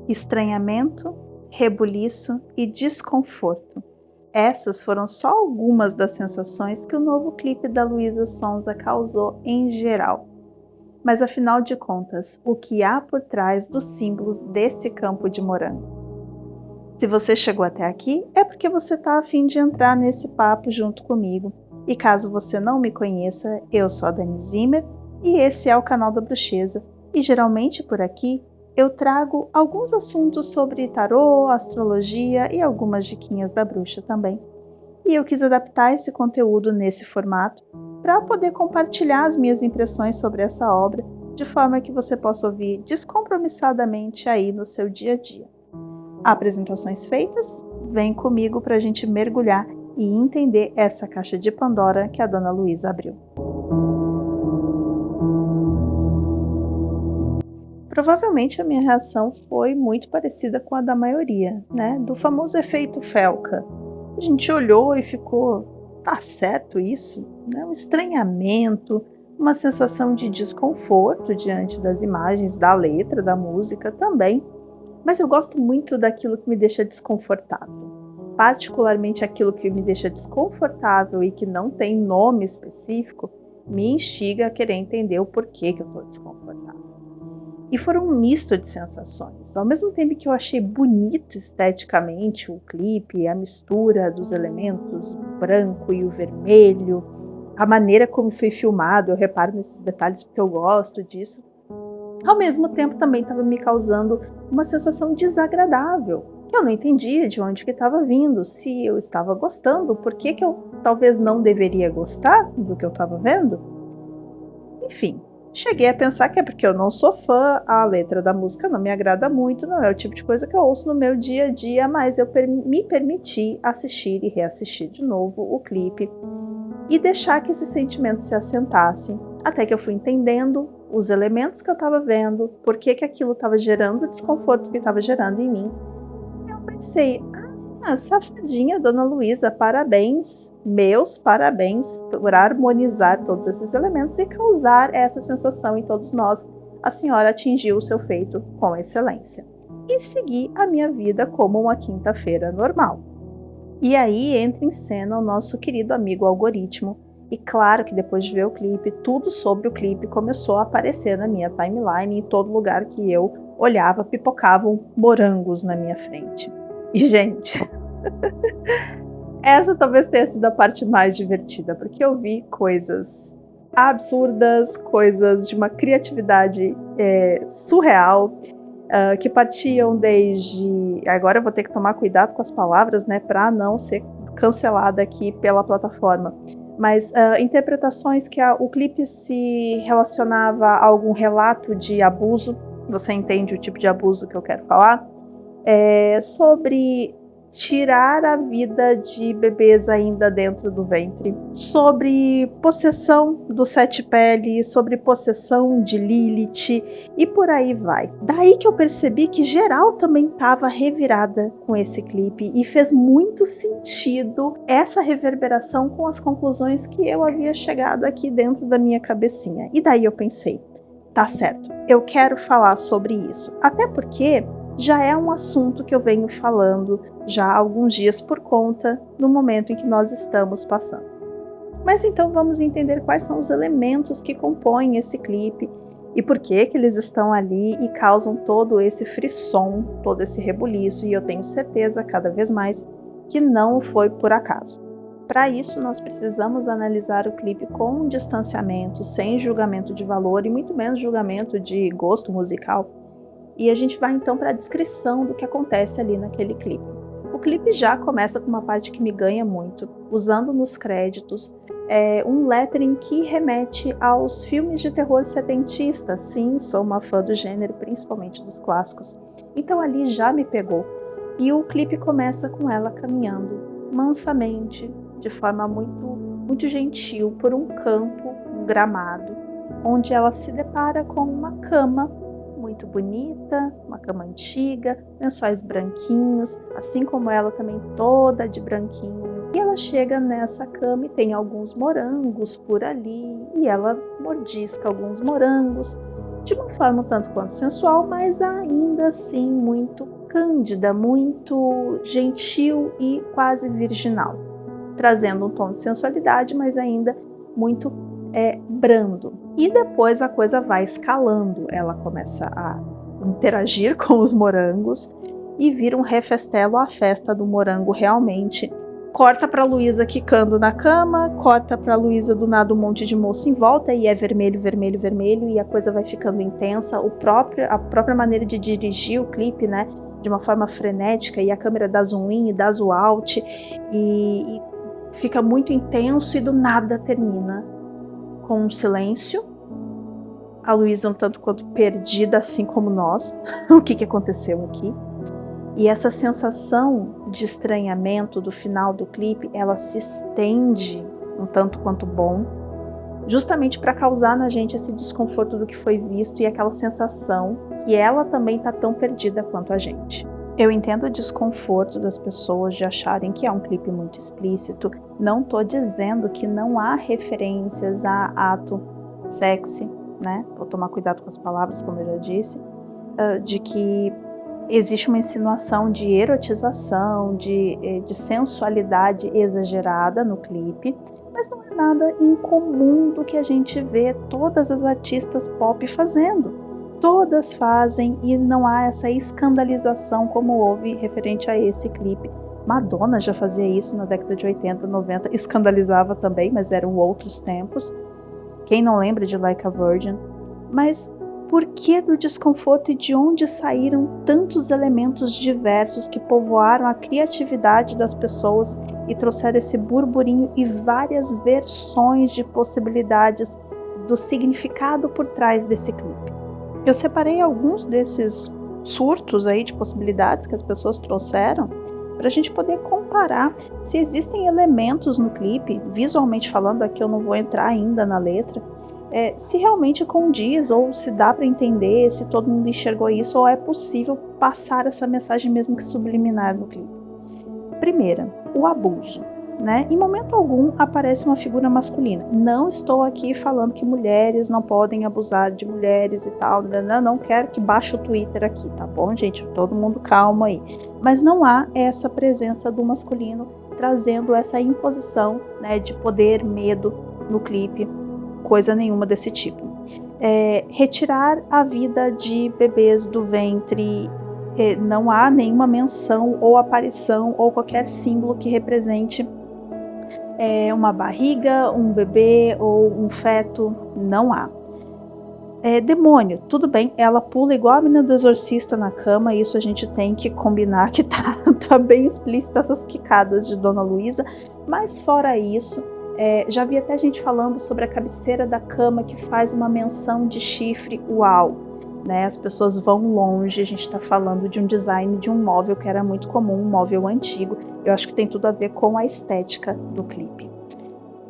estranhamento, rebuliço e desconforto. Essas foram só algumas das sensações que o novo clipe da Luísa Sonza causou em geral. Mas afinal de contas, o que há por trás dos símbolos desse campo de morango? Se você chegou até aqui, é porque você está a fim de entrar nesse papo junto comigo. E caso você não me conheça, eu sou a Dani Zimmer e esse é o canal da Bruxeza. E geralmente por aqui eu trago alguns assuntos sobre tarô, astrologia e algumas diquinhas da bruxa também. E eu quis adaptar esse conteúdo nesse formato para poder compartilhar as minhas impressões sobre essa obra, de forma que você possa ouvir descompromissadamente aí no seu dia a dia. Apresentações feitas, vem comigo para a gente mergulhar e entender essa caixa de Pandora que a Dona Luísa abriu. Provavelmente a minha reação foi muito parecida com a da maioria, né? Do famoso efeito Felca. A gente olhou e ficou, tá certo isso? Né? Um estranhamento, uma sensação de desconforto diante das imagens, da letra, da música também. Mas eu gosto muito daquilo que me deixa desconfortável. Particularmente aquilo que me deixa desconfortável e que não tem nome específico, me instiga a querer entender o porquê que eu estou desconfortável. E foram um misto de sensações. Ao mesmo tempo que eu achei bonito esteticamente o clipe, a mistura dos elementos, o branco e o vermelho, a maneira como foi filmado, eu reparo nesses detalhes porque eu gosto disso. Ao mesmo tempo também estava me causando uma sensação desagradável, que eu não entendia de onde que estava vindo, se eu estava gostando, por que que eu talvez não deveria gostar do que eu estava vendo. Enfim, cheguei a pensar que é porque eu não sou fã, a letra da música não me agrada muito, não é o tipo de coisa que eu ouço no meu dia a dia, mas eu me permiti assistir e reassistir de novo o clipe e deixar que esses sentimentos se assentassem, até que eu fui entendendo os elementos que eu estava vendo, por que aquilo estava gerando o desconforto que estava gerando em mim. Eu pensei, safadinha, Dona Luísa, parabéns, meus parabéns por harmonizar todos esses elementos e causar essa sensação em todos nós. A senhora atingiu o seu feito com excelência. E segui a minha vida como uma quinta-feira normal. E aí entra em cena o nosso querido amigo algoritmo. E claro que depois de ver o clipe, tudo sobre o clipe começou a aparecer na minha timeline, em todo lugar que eu olhava, pipocavam morangos na minha frente. E gente, essa talvez tenha sido a parte mais divertida, porque eu vi coisas absurdas, coisas de uma criatividade surreal, que partiam desde... Agora eu vou ter que tomar cuidado com as palavras, né, para não ser cancelada aqui pela plataforma. Mas interpretações que o clipe se relacionava a algum relato de abuso, você entende o tipo de abuso que eu quero falar, sobre tirar a vida de bebês ainda dentro do ventre, sobre possessão do Sete Peles, sobre possessão de Lilith e por aí vai. Daí que eu percebi que geral também estava revirada com esse clipe e fez muito sentido essa reverberação com as conclusões que eu havia chegado aqui dentro da minha cabecinha. E daí eu pensei, tá certo, eu quero falar sobre isso, até porque já é um assunto que eu venho falando já há alguns dias por conta do momento em que nós estamos passando. Mas então vamos entender quais são os elementos que compõem esse clipe e por que eles estão ali e causam todo esse frisson, todo esse rebuliço, e eu tenho certeza cada vez mais que não foi por acaso. Para isso nós precisamos analisar o clipe com um distanciamento, sem julgamento de valor e muito menos julgamento de gosto musical. E a gente vai então para a descrição do que acontece ali naquele clipe. O clipe já começa com uma parte que me ganha muito, usando nos créditos um lettering que remete aos filmes de terror setentistas. Sim, sou uma fã do gênero, principalmente dos clássicos. Então ali já me pegou. E o clipe começa com ela caminhando mansamente, de forma muito gentil, por um campo, um gramado, onde ela se depara com uma cama muito bonita, uma cama antiga, lençóis branquinhos, assim como ela também toda de branquinho. E ela chega nessa cama e tem alguns morangos por ali, e ela mordisca alguns morangos, de uma forma um tanto quanto sensual, mas ainda assim muito cândida, muito gentil e quase virginal, trazendo um tom de sensualidade, mas ainda muito brando. E depois a coisa vai escalando, ela começa a interagir com os morangos e vira um refestelo, a festa do morango realmente. Corta pra Luísa quicando na cama, corta pra Luísa do nada um monte de moça em volta e é vermelho, vermelho, vermelho e a coisa vai ficando intensa. A própria maneira de dirigir o clipe, né, de uma forma frenética e a câmera dá zoom in e dá zoom out e fica muito intenso e do nada termina com um silêncio. A Luísa um tanto quanto perdida, assim como nós. O que aconteceu aqui? E essa sensação de estranhamento do final do clipe, ela se estende um tanto quanto bom, justamente para causar na gente esse desconforto do que foi visto e aquela sensação que ela também está tão perdida quanto a gente. Eu entendo o desconforto das pessoas de acharem que é um clipe muito explícito. Não estou dizendo que não há referências a ato sexy, né? Vou tomar cuidado com as palavras, como eu já disse, de que existe uma insinuação de erotização, de sensualidade exagerada no clipe, mas não é nada incomum do que a gente vê todas as artistas pop fazendo. Todas fazem e não há essa escandalização como houve referente a esse clipe. Madonna já fazia isso na década de 80, 90, escandalizava também, mas eram outros tempos. Quem não lembra de Like a Virgin? Mas por que do desconforto e de onde saíram tantos elementos diversos que povoaram a criatividade das pessoas e trouxeram esse burburinho e várias versões de possibilidades do significado por trás desse clipe? Eu separei alguns desses surtos aí de possibilidades que as pessoas trouxeram para a gente poder comparar se existem elementos no clipe, visualmente falando, aqui eu não vou entrar ainda na letra, se realmente condiz ou se dá para entender, se todo mundo enxergou isso ou é possível passar essa mensagem mesmo que subliminar no clipe. Primeira, o abuso. Né? Em momento algum aparece uma figura masculina. Não estou aqui falando que mulheres não podem abusar de mulheres e tal. Não quero que baixe o Twitter aqui, tá bom, gente? Todo mundo calma aí. Mas não há essa presença do masculino trazendo essa imposição, né, de poder, medo no clipe, coisa nenhuma desse tipo. Retirar a vida de bebês do ventre. Não há nenhuma menção ou aparição ou qualquer símbolo que represente uma barriga, um bebê ou um feto, não há. Demônio, tudo bem, ela pula igual a menina do exorcista na cama, isso a gente tem que combinar que tá bem explícito essas quicadas de Dona Luísa, mas fora isso, já vi até gente falando sobre a cabeceira da cama que faz uma menção de chifre, uau, né? As pessoas vão longe, a gente está falando de um design de um móvel que era muito comum, um móvel antigo. Eu acho que tem tudo a ver com a estética do clipe.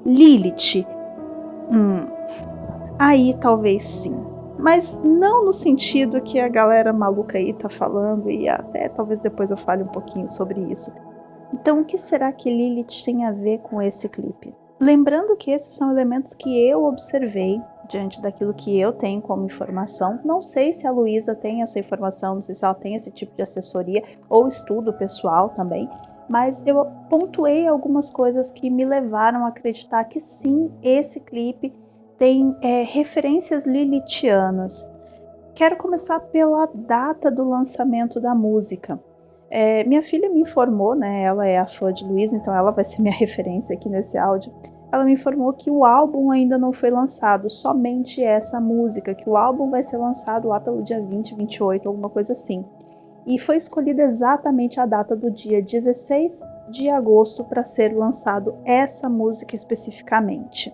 Lilith. Aí talvez sim. Mas não no sentido que a galera maluca aí tá falando, e até talvez depois eu fale um pouquinho sobre isso. Então, o que será que Lilith tem a ver com esse clipe? Lembrando que esses são elementos que eu observei diante daquilo que eu tenho como informação. Não sei se a Luísa tem essa informação, não sei se ela tem esse tipo de assessoria ou estudo pessoal também, mas eu pontuei algumas coisas que me levaram a acreditar que sim, esse clipe tem referências lilithianas. Quero começar pela data do lançamento da música. Minha filha me informou, né, ela é a fã de Luísa, então ela vai ser minha referência aqui nesse áudio. Ela me informou que o álbum ainda não foi lançado, somente essa música, que o álbum vai ser lançado lá pelo dia 20, 28, alguma coisa assim. E foi escolhida exatamente a data do dia 16 de agosto para ser lançado essa música especificamente.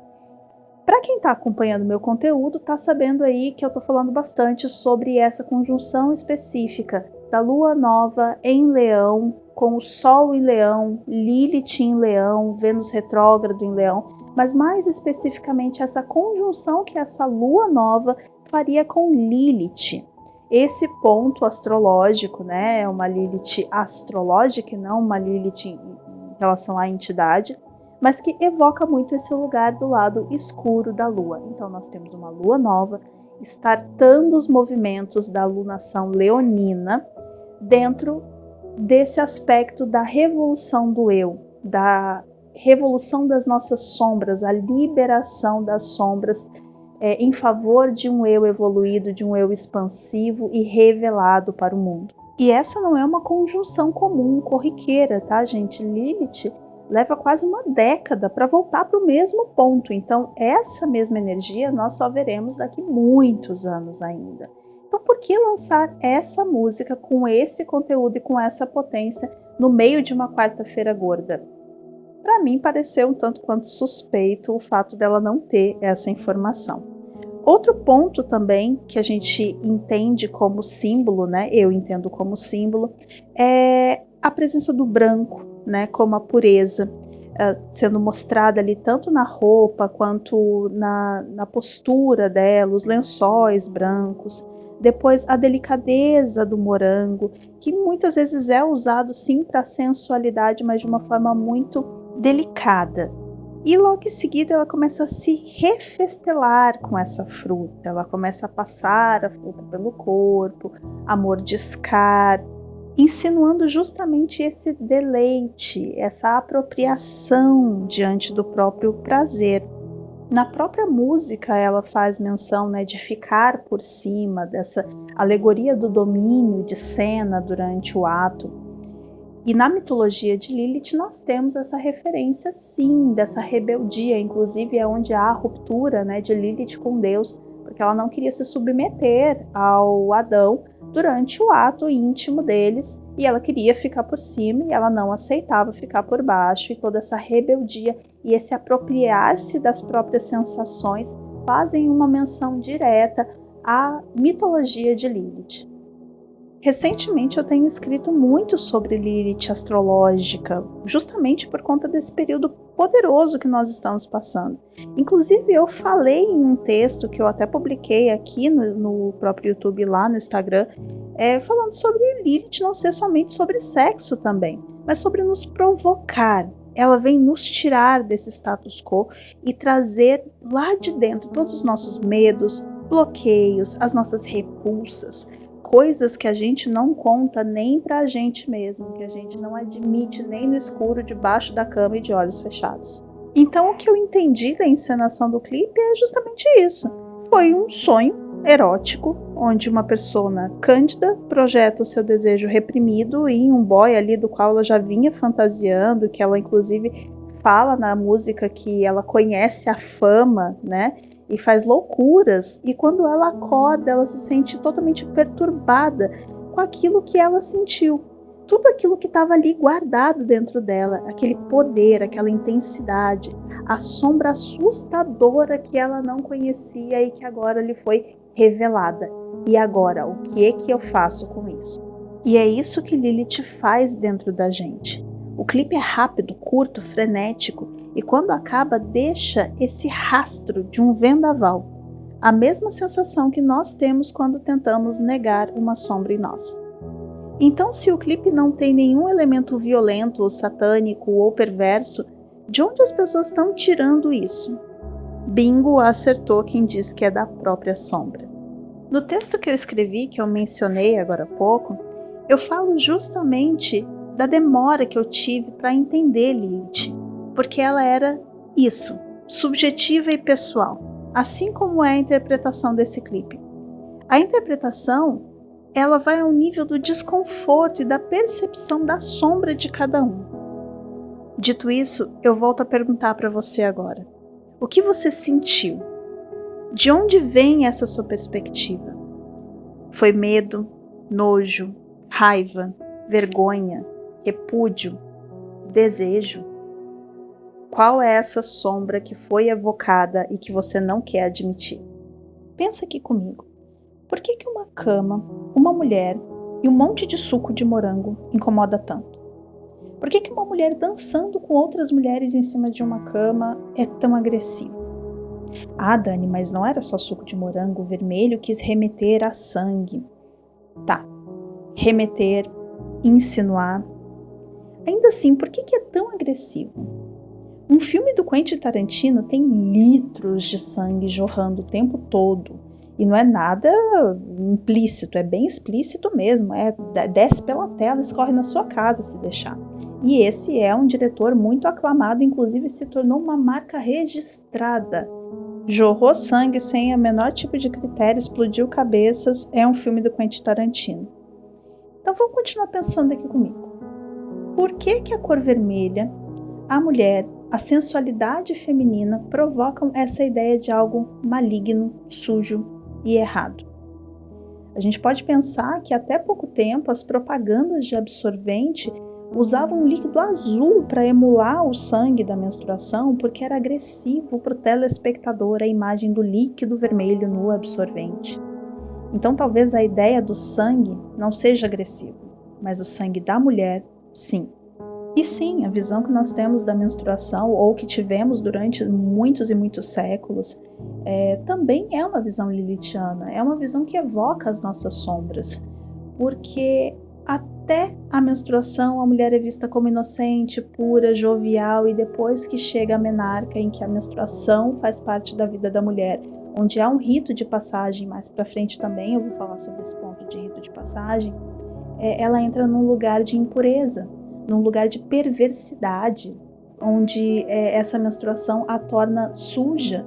Para quem está acompanhando meu conteúdo, está sabendo aí que eu estou falando bastante sobre essa conjunção específica da Lua Nova em Leão, com o Sol em Leão, Lilith em Leão, Vênus retrógrado em Leão, mas mais especificamente essa conjunção que essa Lua Nova faria com Lilith. Esse ponto astrológico, né, é uma Lilith astrológica e não uma Lilith em relação à entidade, mas que evoca muito esse lugar do lado escuro da Lua. Então nós temos uma Lua nova startando os movimentos da alunação leonina dentro desse aspecto da revolução do eu, da revolução das nossas sombras, a liberação das sombras em favor de um eu evoluído, de um eu expansivo e revelado para o mundo. E essa não é uma conjunção comum, corriqueira, tá, gente? Lilith leva quase uma década para voltar para o mesmo ponto. Então, essa mesma energia nós só veremos daqui muitos anos ainda. Então, por que lançar essa música com esse conteúdo e com essa potência no meio de uma quarta-feira gorda? Para mim, pareceu um tanto quanto suspeito o fato dela não ter essa informação. Outro ponto também que a gente entende como símbolo, né? Eu entendo como símbolo, é a presença do branco, né? Como a pureza, sendo mostrada ali tanto na roupa quanto na postura dela, os lençóis brancos. Depois a delicadeza do morango, que muitas vezes é usado sim para a sensualidade, mas de uma forma muito delicada. E logo em seguida ela começa a se refestelar com essa fruta, ela começa a passar a fruta pelo corpo, a mordiscar, insinuando justamente esse deleite, essa apropriação diante do próprio prazer. Na própria música ela faz menção, né, de ficar por cima, dessa alegoria do domínio de cena durante o ato. E na mitologia de Lilith nós temos essa referência sim, dessa rebeldia, inclusive é onde há a ruptura, né, de Lilith com Deus, porque ela não queria se submeter ao Adão durante o ato íntimo deles, e ela queria ficar por cima e ela não aceitava ficar por baixo, e toda essa rebeldia e esse apropriar-se das próprias sensações fazem uma menção direta à mitologia de Lilith. Recentemente eu tenho escrito muito sobre Lilith astrológica, justamente por conta desse período poderoso que nós estamos passando. Inclusive eu falei em um texto que eu até publiquei aqui no próprio YouTube, lá no Instagram, falando sobre Lilith não ser somente sobre sexo também, mas sobre nos provocar. Ela vem nos tirar desse status quo e trazer lá de dentro todos os nossos medos, bloqueios, as nossas repulsas, coisas que a gente não conta nem pra gente mesmo, que a gente não admite nem no escuro, debaixo da cama e de olhos fechados. Então o que eu entendi da encenação do clipe é justamente isso. Foi um sonho erótico, onde uma persona cândida projeta o seu desejo reprimido em um boy ali do qual ela já vinha fantasiando, que ela inclusive fala na música que ela conhece a fama, né? E faz loucuras, e quando ela acorda, ela se sente totalmente perturbada com aquilo que ela sentiu. Tudo aquilo que estava ali guardado dentro dela, aquele poder, aquela intensidade, a sombra assustadora que ela não conhecia e que agora lhe foi revelada. E agora, o que é que eu faço com isso? E é isso que Lilith faz dentro da gente. O clipe é rápido, curto, frenético, e quando acaba deixa esse rastro de um vendaval, a mesma sensação que nós temos quando tentamos negar uma sombra em nós. Então, se o clipe não tem nenhum elemento violento, ou satânico ou perverso, de onde as pessoas estão tirando isso? Bingo, acertou quem diz que é da própria sombra. No texto que eu escrevi, que eu mencionei agora há pouco, eu falo justamente da demora que eu tive para entender Lilith, porque ela era isso, subjetiva e pessoal, assim como é a interpretação desse clipe. A interpretação, ela vai ao nível do desconforto e da percepção da sombra de cada um. Dito isso, eu volto a perguntar para você agora. O que você sentiu? De onde vem essa sua perspectiva? Foi medo, nojo, raiva, vergonha, repúdio, desejo? Qual é essa sombra que foi evocada e que você não quer admitir? Pensa aqui comigo. Por que uma cama, uma mulher e um monte de suco de morango incomoda tanto? Por que uma mulher dançando com outras mulheres em cima de uma cama é tão agressiva? Ah, Dani, mas não era só suco de morango vermelho, quis remeter a sangue. Tá, remeter, insinuar. Ainda assim, por que é tão agressivo? Um filme do Quentin Tarantino tem litros de sangue jorrando o tempo todo, E não é nada implícito, é bem explícito mesmo, desce pela tela, escorre na sua casa se deixar. E esse é um diretor muito aclamado, inclusive se tornou uma marca registrada. Jorrou sangue sem o menor tipo de critério, explodiu cabeças, é um filme do Quentin Tarantino. Então vamos continuar pensando aqui comigo. Por que a cor vermelha, a mulher, a sensualidade feminina provocam essa ideia de algo maligno, sujo e errado? A gente pode pensar que até pouco tempo as propagandas de absorvente usavam um líquido azul para emular o sangue da menstruação, porque era agressivo para o telespectador a imagem do líquido vermelho no absorvente. Então talvez a ideia do sangue não seja agressivo, mas o sangue da mulher, sim. E sim, a visão que nós temos da menstruação, ou que tivemos durante muitos e muitos séculos, também é uma visão lilithiana, é uma visão que evoca as nossas sombras, porque até a menstruação a mulher é vista como inocente, pura, jovial, e depois que chega a menarca, em que a menstruação faz parte da vida da mulher, onde há um rito de passagem, mais para frente também eu vou falar sobre esse ponto de rito de passagem, ela entra num lugar de impureza, num lugar de perversidade, onde essa menstruação a torna suja.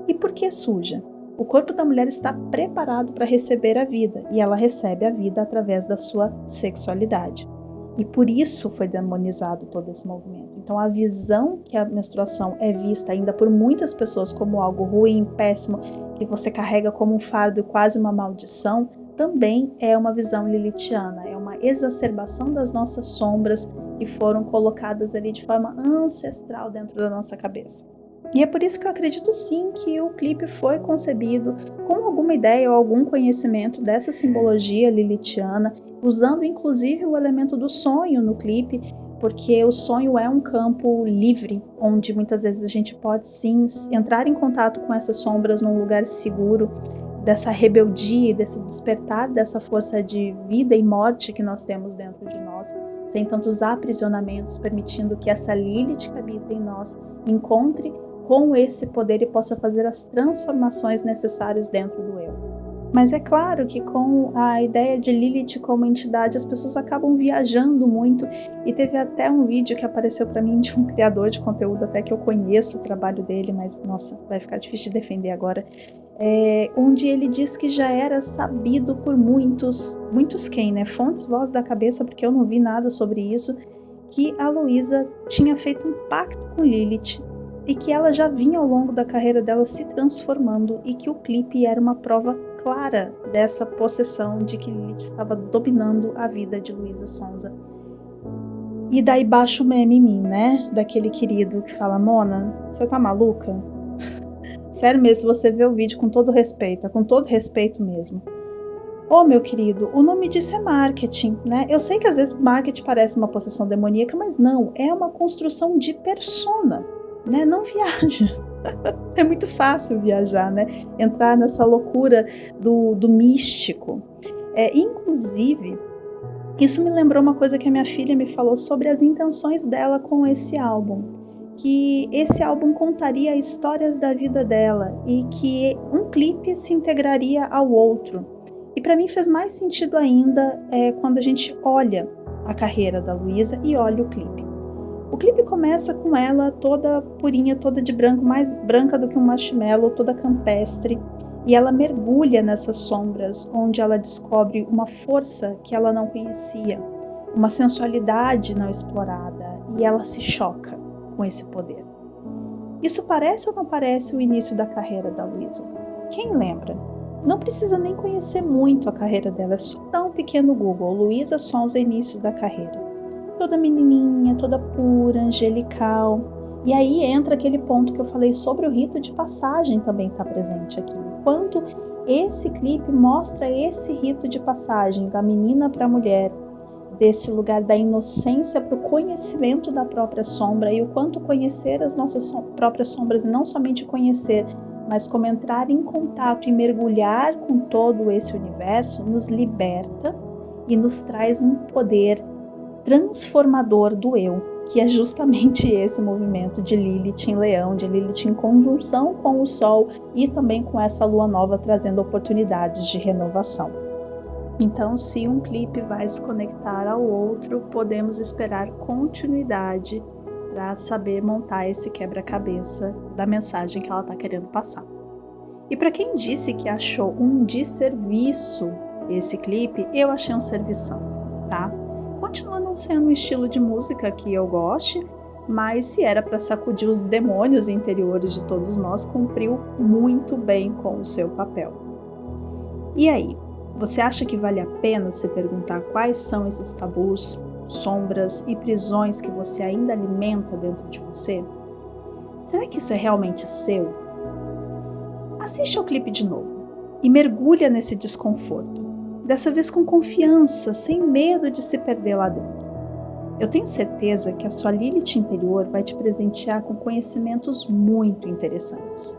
E por que suja? O corpo da mulher está preparado para receber a vida, e ela recebe a vida através da sua sexualidade. E por isso foi demonizado todo esse movimento. Então a visão que a menstruação é vista ainda por muitas pessoas como algo ruim, péssimo, que você carrega como um fardo e quase uma maldição, também é uma visão lilithiana, é uma exacerbação das nossas sombras que foram colocadas ali de forma ancestral dentro da nossa cabeça. E é por isso que eu acredito sim que o clipe foi concebido com alguma ideia ou algum conhecimento dessa simbologia lilithiana, usando inclusive o elemento do sonho no clipe, porque o sonho é um campo livre, onde muitas vezes a gente pode sim entrar em contato com essas sombras num lugar seguro, dessa rebeldia, desse despertar dessa força de vida e morte que nós temos dentro de nós, sem tantos aprisionamentos, permitindo que essa Lilith que habita em nós encontre com esse poder e possa fazer as transformações necessárias dentro do eu. Mas é claro que com a ideia de Lilith como entidade, as pessoas acabam viajando muito, e teve até um vídeo que apareceu para mim de um criador de conteúdo, até que eu conheço o trabalho dele, mas nossa, vai ficar difícil de defender agora, onde ele diz que já era sabido por muitos quem, né? Fontes, voz da cabeça, porque eu não vi nada sobre isso, que a Luísa tinha feito um pacto com Lilith, e que ela já vinha ao longo da carreira dela se transformando, e que o clipe era uma prova clara dessa possessão de que Lilith estava dominando a vida de Luísa Sonza. E daí baixa o meme em mim, né? Daquele querido que fala: Mona, você tá maluca? Sério mesmo, se você vê o vídeo com todo respeito, é com todo respeito mesmo. Ô, meu querido, o nome disso é marketing, né? Eu sei que às vezes marketing parece uma possessão demoníaca, mas não, é uma construção de persona. Né? Não viaja. É muito fácil viajar, né? Entrar nessa loucura do místico. Inclusive, isso me lembrou uma coisa que a minha filha me falou sobre as intenções dela com esse álbum. Que esse álbum contaria histórias da vida dela e que um clipe se integraria ao outro. E para mim fez mais sentido ainda quando a gente olha a carreira da Luísa e olha o clipe. O clipe começa com ela toda purinha, toda de branco, mais branca do que um marshmallow, toda campestre, e ela mergulha nessas sombras, onde ela descobre uma força que ela não conhecia, uma sensualidade não explorada, e ela se choca com esse poder. Isso parece ou não parece o início da carreira da Luísa? Quem lembra? Não precisa nem conhecer muito a carreira dela, é só dar um pequeno Google, Luísa Sonza, início da carreira. Toda menininha, toda pura, angelical. E aí entra aquele ponto que eu falei sobre o rito de passagem, também está presente aqui. O quanto esse clipe mostra esse rito de passagem da menina para a mulher, desse lugar da inocência para o conhecimento da própria sombra, e o quanto conhecer as nossas próprias sombras, e não somente conhecer, mas como entrar em contato e mergulhar com todo esse universo, nos liberta e nos traz um poder transformador do eu, que é justamente esse movimento de Lilith em Leão, de Lilith em conjunção com o Sol e também com essa lua nova trazendo oportunidades de renovação. Então, se um clipe vai se conectar ao outro, podemos esperar continuidade para saber montar esse quebra-cabeça da mensagem que ela está querendo passar. E para quem disse que achou um desserviço esse clipe, eu achei um servição, tá? Continua não sendo um estilo de música que eu goste, mas se era para sacudir os demônios interiores de todos nós, cumpriu muito bem com o seu papel. E aí, você acha que vale a pena se perguntar quais são esses tabus, sombras e prisões que você ainda alimenta dentro de você? Será que isso é realmente seu? Assiste ao clipe de novo e mergulha nesse desconforto. Dessa vez com confiança, sem medo de se perder lá dentro. Eu tenho certeza que a sua Lilith interior vai te presentear com conhecimentos muito interessantes.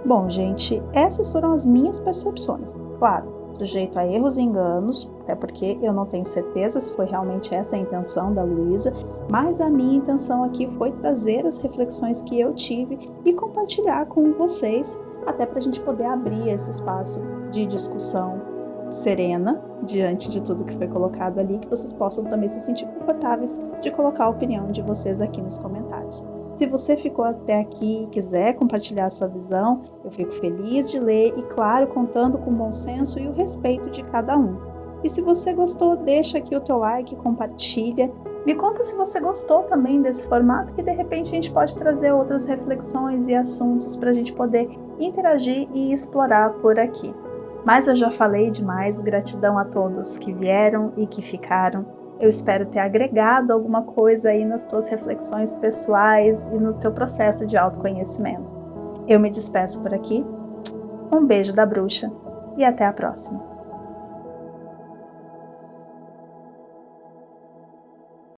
Bom, gente, essas foram as minhas percepções. Claro, sujeito a erros e enganos, até porque eu não tenho certeza se foi realmente essa a intenção da Luísa, mas a minha intenção aqui foi trazer as reflexões que eu tive e compartilhar com vocês, até para a gente poder abrir esse espaço de discussão serena diante de tudo que foi colocado ali, que vocês possam também se sentir confortáveis de colocar a opinião de vocês aqui nos comentários. Se você ficou até aqui e quiser compartilhar a sua visão, eu fico feliz de ler e, claro, contando com o bom senso e o respeito de cada um. E se você gostou, deixa aqui o teu like, compartilha. Me conta se você gostou também desse formato, que de repente a gente pode trazer outras reflexões e assuntos para a gente poder interagir e explorar por aqui. Mas eu já falei demais, gratidão a todos que vieram e que ficaram. Eu espero ter agregado alguma coisa aí nas tuas reflexões pessoais e no teu processo de autoconhecimento. Eu me despeço por aqui, um beijo da bruxa e até a próxima.